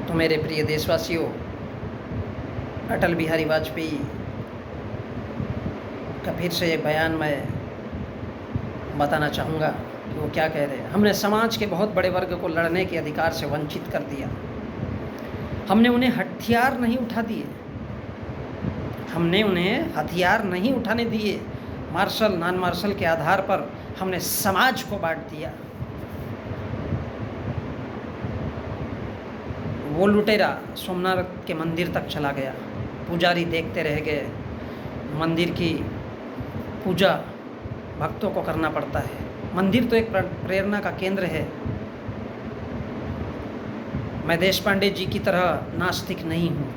तो मेरे प्रिय देशवासियों, अटल बिहारी वाजपेयी का फिर से एक बयान मैं बताना चाहूँगा कि वो क्या कह रहे हैं। हमने समाज के बहुत बड़े वर्ग को लड़ने के अधिकार से वंचित कर दिया। हमने उन्हें हथियार नहीं उठा दिए, हमने उन्हें हथियार नहीं उठाने दिए। मार्शल नॉन मार्शल के आधार पर हमने समाज को बांट दिया। वो लुटेरा सोमनाथ के मंदिर तक चला गया, पुजारी देखते रह गए। मंदिर की पूजा भक्तों को करना पड़ता है। मंदिर तो एक प्रेरणा का केंद्र है। मैं देशपांडे जी की तरह नास्तिक नहीं हूँ,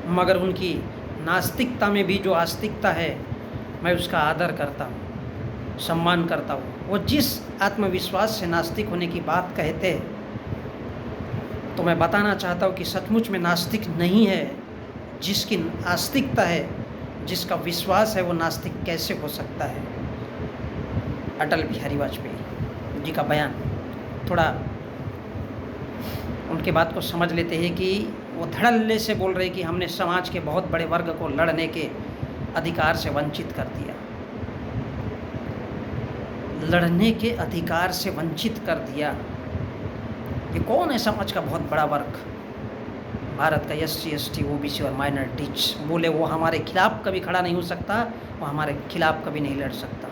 मगर उनकी नास्तिकता में भी जो आस्तिकता है मैं उसका आदर करता हूँ, सम्मान करता हूँ। वो जिस आत्मविश्वास से नास्तिक होने की बात कहते हैं, तो मैं बताना चाहता हूँ कि सचमुच में नास्तिक नहीं है। जिसकी आस्तिकता है, जिसका विश्वास है, वो नास्तिक कैसे हो सकता है। अटल बिहारी वाजपेयी जी का बयान, थोड़ा उनके बात को समझ लेते हैं कि वो धड़ल्ले से बोल रहे कि हमने समाज के बहुत बड़े वर्ग को लड़ने के अधिकार से वंचित कर दिया। लड़ने के अधिकार से वंचित कर दिया। ये कौन है समाज का बहुत बड़ा वर्ग? भारत का SC ST OBC और माइनॉरिटीज। बोले वो हमारे खिलाफ कभी खड़ा नहीं हो सकता, वो हमारे खिलाफ कभी नहीं लड़ सकता।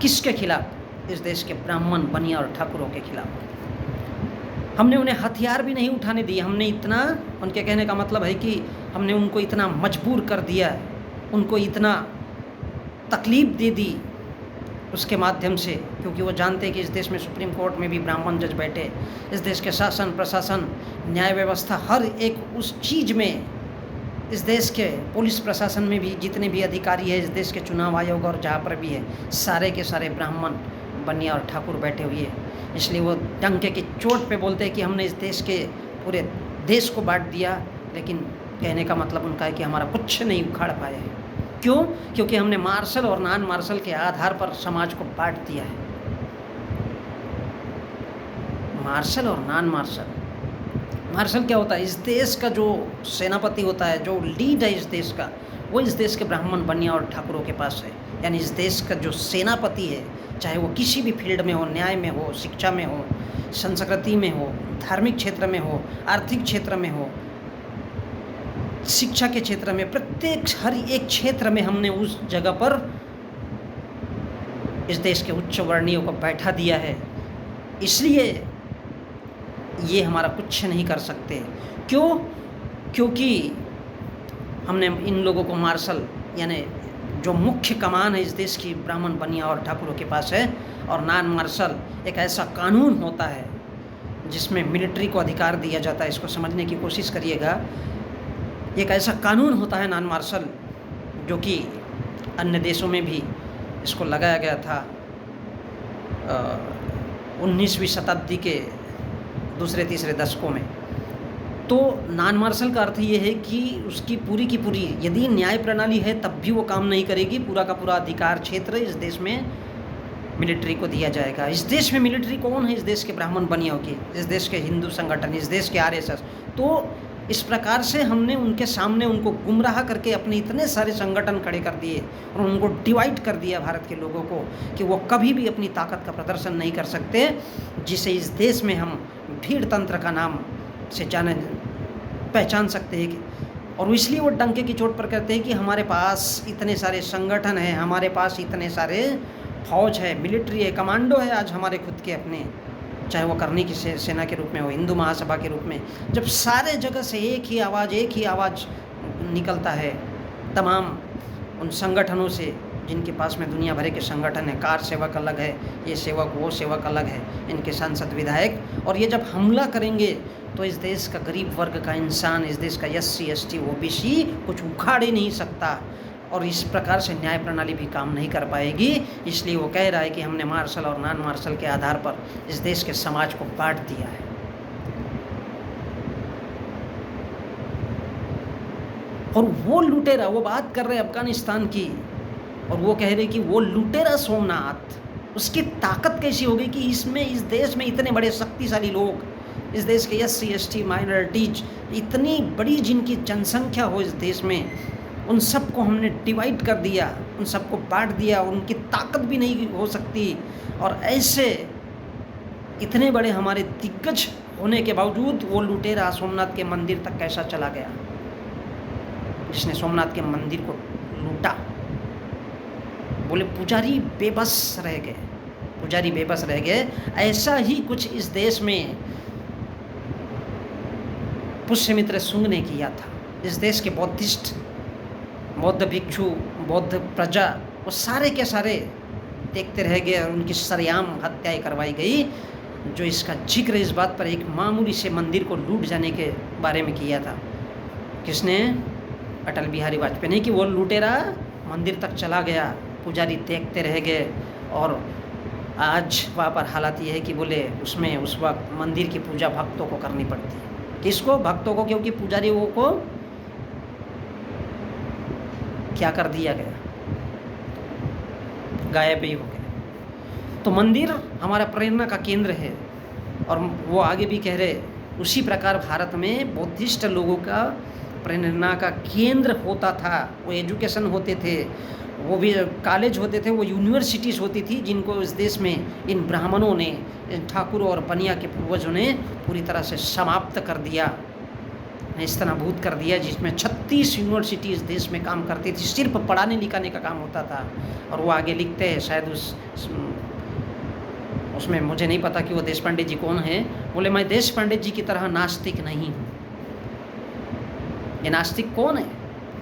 किसके खिलाफ? इस देश के ब्राह्मण, बनिया और ठाकुरों के खिलाफ। हमने उन्हें हथियार भी नहीं उठाने दिए। हमने इतना, उनके कहने का मतलब है कि हमने उनको इतना मजबूर कर दिया, उनको इतना तकलीफ दे दी उसके माध्यम से, क्योंकि वो जानते हैं कि इस देश में सुप्रीम कोर्ट में भी ब्राह्मण जज बैठे। इस देश के शासन प्रशासन, न्याय व्यवस्था, हर एक उस चीज़ में, इस देश के पुलिस प्रशासन में भी जितने भी अधिकारी है, इस देश के चुनाव आयोग और जहाँ पर भी है, सारे के सारे ब्राह्मण, बनिया और ठाकुर बैठे हुए हैं। इसलिए वो डंके की चोट पे बोलते हैं कि हमने इस देश के पूरे देश को बांट दिया, लेकिन कहने का मतलब उनका है कि हमारा कुछ नहीं उखाड़ पाए हैं। क्यों? क्योंकि हमने मार्शल और नॉन मार्शल के आधार पर समाज को बांट दिया है। मार्शल और नॉन मार्शल, मार्शल क्या होता है? इस देश का जो सेनापति होता है, जो लीड है इस देश का, वो इस देश के ब्राह्मण, बनिया और ठाकुरों के पास है। यानी इस देश का जो सेनापति है, चाहे वो किसी भी फील्ड में हो, न्याय में हो, शिक्षा में हो, संस्कृति में हो, धार्मिक क्षेत्र में हो, आर्थिक क्षेत्र में हो, शिक्षा के क्षेत्र में, प्रत्येक हर एक क्षेत्र में हमने उस जगह पर इस देश के उच्च वर्णीयों को बैठा दिया है। इसलिए ये हमारा कुछ नहीं कर सकते। क्यों? क्योंकि हमने इन लोगों को मार्शल, यानी जो मुख्य कमान है इस देश की, ब्राह्मण, बनिया और ठाकुरों के पास है। और नॉन मार्शल एक ऐसा कानून होता है जिसमें मिलिट्री को अधिकार दिया जाता है। इसको समझने की कोशिश करिएगा। एक ऐसा कानून होता है नॉन मार्शल, जो कि अन्य देशों में भी इसको लगाया गया था 19वीं शताब्दी के दूसरे तीसरे दशकों में। तो नॉन मार्शल का अर्थ ये है कि उसकी पूरी की पूरी, यदि न्याय प्रणाली है तब भी वो काम नहीं करेगी। पूरा का पूरा अधिकार क्षेत्र इस देश में मिलिट्री को दिया जाएगा। इस देश में मिलिट्री कौन है? इस देश के ब्राह्मण, बनियों की, इस देश के हिंदू संगठन, इस देश के RSS। तो इस प्रकार से हमने उनके सामने उनको गुमराह करके अपने इतने सारे संगठन खड़े कर दिए और उनको डिवाइड कर दिया भारत के लोगों को, कि वो कभी भी अपनी ताकत का प्रदर्शन नहीं कर सकते, जिसे इस देश में हम भीड़ तंत्र का नाम से पहचान सकते हैं। और इसलिए वो डंके की चोट पर कहते हैं कि हमारे पास इतने सारे संगठन हैं, हमारे पास इतने सारे फौज है, मिलिट्री है, कमांडो है आज हमारे खुद के अपने, चाहे वो करनी की सेना के रूप में हो, हिंदू महासभा के रूप में। जब सारे जगह से एक ही आवाज़ निकलता है तमाम उन संगठनों से, जिनके पास में दुनिया भर के संगठन है, कार सेवक अलग है, ये सेवक वो सेवक अलग है, इनके सांसद विधायक, और ये जब हमला करेंगे तो इस देश का गरीब वर्ग का इंसान, इस देश का SC ST OBC कुछ उखाड़ ही नहीं सकता। और इस प्रकार से न्याय प्रणाली भी काम नहीं कर पाएगी। इसलिए वो कह रहा है कि हमने मार्शल और नॉन मार्शल के आधार पर इस देश के समाज को बांट दिया है। और वो लुटेरा, वो बात कर रहे हैं अफगानिस्तान की, और वो कह रहे कि वो लुटेरा सोमनाथ, उसकी ताकत कैसी होगी कि इसमें, इस देश में इतने बड़े शक्तिशाली लोग, इस देश के SC ST माइनॉरिटीज, इतनी बड़ी जिनकी जनसंख्या हो इस देश में, उन सबको हमने डिवाइड कर दिया, उन सबको बांट दिया, उनकी ताकत भी नहीं हो सकती। और ऐसे इतने बड़े हमारे दिग्गज होने के बावजूद वो लुटेरा सोमनाथ के मंदिर तक कैसा चला गया, जिसने सोमनाथ के मंदिर को लूटा। बोले पुजारी बेबस रह गए, पुजारी बेबस रह गए। ऐसा ही कुछ इस देश में पुष्यमित्र शुंग ने किया था। इस देश के बौद्धिस्ट, बौद्ध भिक्षु, बौद्ध प्रजा, वो सारे के सारे देखते रह गए और उनकी सरेआम हत्याएं करवाई गई। जो इसका जिक्र इस बात पर एक मामूली से मंदिर को लूट जाने के बारे में किया था। किसने? अटल बिहारी वाजपेयी ने, कि वो लुटेरा मंदिर तक चला गया, पुजारी देखते रह गए। और आज वहाँ पर हालात ये है कि बोले उसमें उस वक्त मंदिर की पूजा भक्तों को करनी पड़ती है। किसको? भक्तों को, क्योंकि पुजारियों को क्या कर दिया गया, गायब ही हो गए। तो मंदिर हमारा प्रेरणा का केंद्र है। और वो आगे भी कह रहे, उसी प्रकार भारत में बौद्धिस्ट लोगों का प्रेरणा का केंद्र होता था। वो एजुकेशन होते थे, वो भी कॉलेज होते थे, वो यूनिवर्सिटीज़ होती थी, जिनको इस देश में इन ब्राह्मणों ने, इन ठाकुरों और बनिया के पूर्वजों ने पूरी तरह से समाप्त कर दिया, नेस्तनाबूद कर दिया। जिसमें 36 यूनिवर्सिटी इस देश में काम करती थी, सिर्फ पढ़ाने लिखाने का काम होता था। और वो आगे लिखते हैं, शायद उसमें मुझे नहीं पता कि वो देशपांडे जी कौन है। बोले मैं देशपांडे जी की तरह नास्तिक नहीं हूँ। ये नास्तिक कौन है?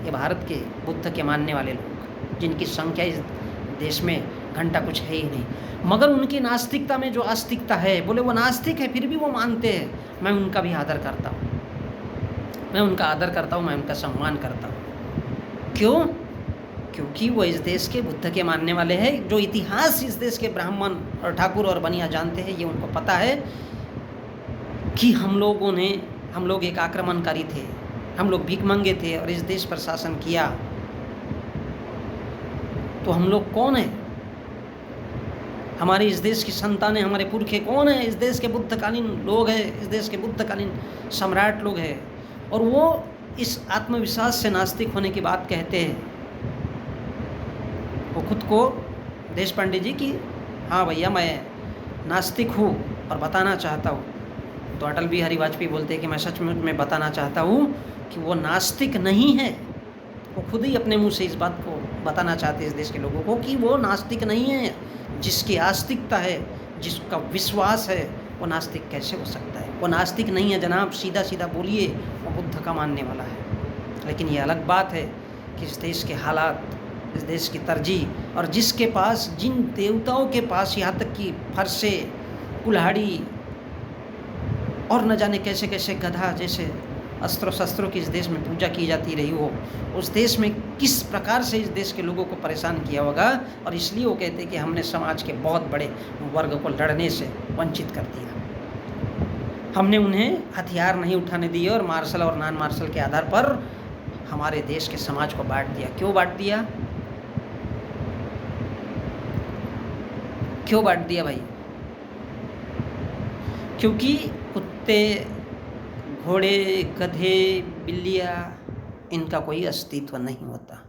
ये भारत के बुद्ध के मानने वाले लोग, जिनकी संख्या इस देश में घंटा कुछ है ही नहीं। मगर उनकी नास्तिकता में जो आस्तिकता है, बोले वो नास्तिक है फिर भी वो मानते हैं। मैं उनका भी आदर करता हूँ, मैं उनका आदर करता हूँ, मैं उनका सम्मान करता हूँ। क्यों? क्योंकि वो इस देश के बुद्ध के मानने वाले हैं। जो इतिहास इस देश के ब्राह्मण और ठाकुर और बनिया जानते हैं, ये उनको पता है कि हम लोग एक आक्रमणकारी थे, हम लोग भीख मांगे थे और इस देश पर शासन किया। तो हम लोग कौन है? हमारे इस देश की संतानें, हमारे पुरखे कौन है? इस देश के बुद्धकालीन लोग हैं, इस देश के बुद्धकालीन सम्राट लोग हैं। और वो इस आत्मविश्वास से नास्तिक होने की बात कहते हैं। वो खुद को देशपांडे जी की, हाँ भैया मैं नास्तिक हूँ और बताना चाहता हूँ। तो अटल बिहारी वाजपेयी बोलते हैं कि मैं सचमुच में बताना चाहता हूँ कि वो नास्तिक नहीं है। वो खुद ही अपने मुंह से इस बात को बताना चाहते हैं इस देश के लोगों को कि वो नास्तिक नहीं है। जिसकी आस्तिकता है, जिसका विश्वास है, वो नास्तिक कैसे हो सकता है? वो नास्तिक नहीं है जनाब, सीधा सीधा बोलिए, वो बुद्ध का मानने वाला है। लेकिन ये अलग बात है कि इस देश के हालात, इस देश की तरजीह, और जिसके पास, जिन देवताओं के पास यहाँ तक कि फरसे, कुल्हाड़ी और न जाने कैसे कैसे गधा जैसे अस्त्रों शस्त्रों की इस देश में पूजा की जाती रही हो, उस देश में किस प्रकार से इस देश के लोगों को परेशान किया होगा। और इसलिए वो कहते हैं कि हमने समाज के बहुत बड़े वर्ग को लड़ने से वंचित कर दिया। हमने उन्हें हथियार नहीं उठाने दिए और मार्शल और नॉन मार्शल के आधार पर हमारे देश के समाज को बांट दिया। क्यों बांट दिया? क्यों बांट दिया भाई? क्योंकि कुत्ते, घोड़े, गधे, बिल्लियाँ, इनका कोई अस्तित्व नहीं होता।